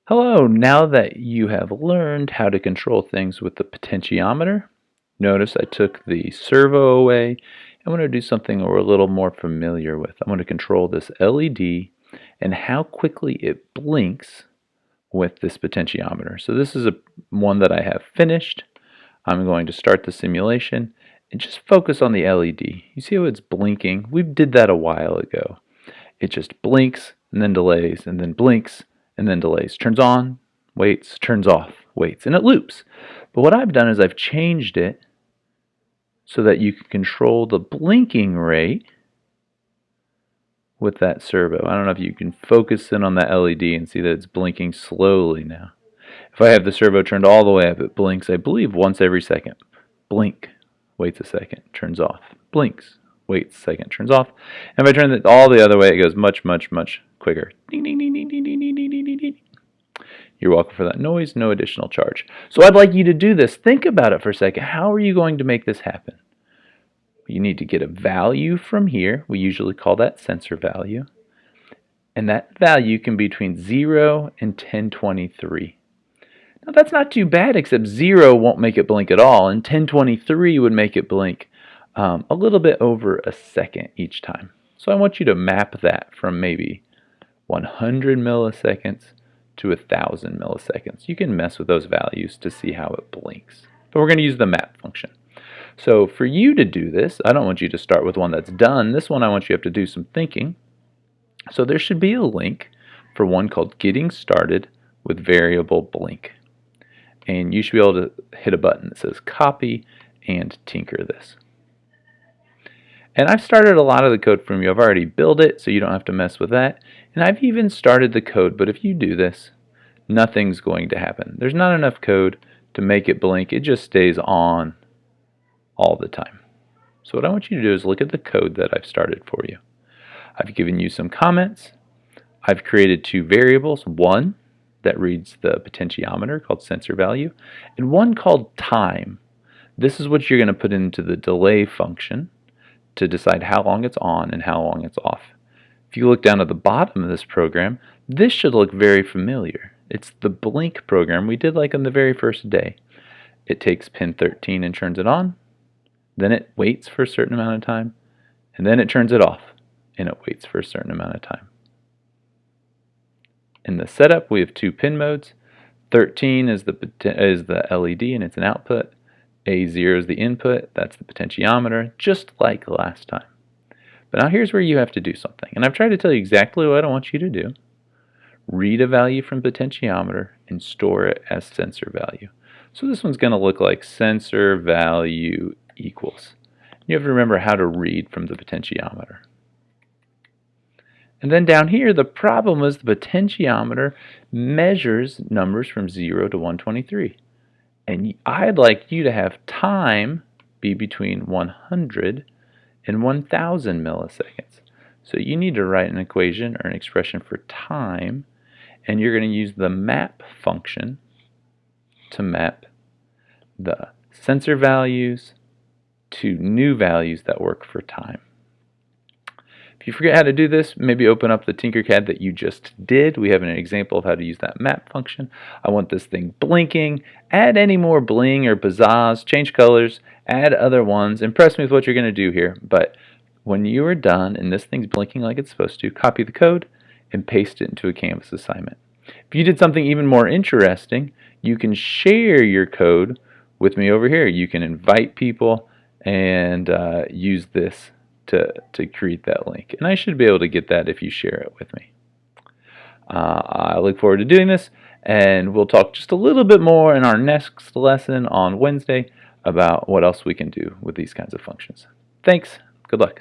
Hello, now that you have learned how to control things with the potentiometer, notice I took the servo away. I want to do something we're a little more familiar with. I want to control this LED and how quickly it blinks with this potentiometer. So this is one that I have finished. I'm going to start the simulation and just focus on the LED. You see how it's blinking? We did that a while ago. It just blinks and then delays and then blinks and then delays. Turns on, waits, turns off, waits, and it loops. But what I've done is I've changed it so that you can control the blinking rate with that servo. I don't know if you can focus in on that LED and see that it's blinking slowly now. If I have the servo turned all the way up, it blinks, I believe, once every second. Blink, waits a second, turns off, blinks, waits a second, turns off. And if I turn it all the other way, it goes much, much, much quicker. Ding, ding, ding, ding, ding, ding, ding, ding, ding, ding. You're welcome for that noise, no additional charge. So I'd like you to do this. Think about it for a second. How are you going to make this happen? You need to get a value from here. We usually call that sensor value. And that value can be between 0 and 1023. Now that's not too bad, except 0 won't make it blink at all, and 1023 would make it blink a little bit over a second each time. So I want you to map that from maybe 100 milliseconds to 1,000 milliseconds. You can mess with those values to see how it blinks. But we're going to use the map function. So for you to do this, I don't want you to start with one that's done. This one I want you to have to do some thinking. So there should be a link for one called Getting Started with VariableBlink. And you should be able to hit a button that says Copy and Tinker this. And I've started a lot of the code from you. I've already built it, so you don't have to mess with that. And I've even started the code, but if you do this, nothing's going to happen. There's not enough code to make it blink. It just stays on all the time. So what I want you to do is look at the code that I've started for you. I've given you some comments. I've created two variables, one that reads the potentiometer called sensor value, and one called time. This is what you're going to put into the delay function to decide how long it's on and how long it's off. If you look down at the bottom of this program, this should look very familiar. It's the blink program we did like on the very first day. It takes pin 13 and turns it on, then it waits for a certain amount of time, and then it turns it off, and it waits for a certain amount of time. In the setup, we have two pin modes. 13 is the LED and it's an output. A0 is the input, that's the potentiometer, just like last time. But now here's where you have to do something. And I've tried to tell you exactly what I want you to do. Read a value from potentiometer and store it as sensor value. So this one's going to look like sensor value equals. You have to remember how to read from the potentiometer. And then down here, the problem is the potentiometer measures numbers from 0 to 123. And I'd like you to have time be between 100 and 1,000 milliseconds. So you need to write an equation or an expression for time, and you're going to use the map function to map the sensor values to new values that work for time. If you forget how to do this, maybe open up the Tinkercad that you just did. We have an example of how to use that map function. I want this thing blinking. Add any more bling or pizzazz, change colors, add other ones. Impress me with what you're going to do here. But when you are done and this thing's blinking like it's supposed to, copy the code and paste it into a Canvas assignment. If you did something even more interesting, you can share your code with me over here. You can invite people and use this to create that link. And I should be able to get that if you share it with me. I look forward to doing this, and we'll talk just a little bit more in our next lesson on Wednesday about what else we can do with these kinds of functions. Thanks. Good luck.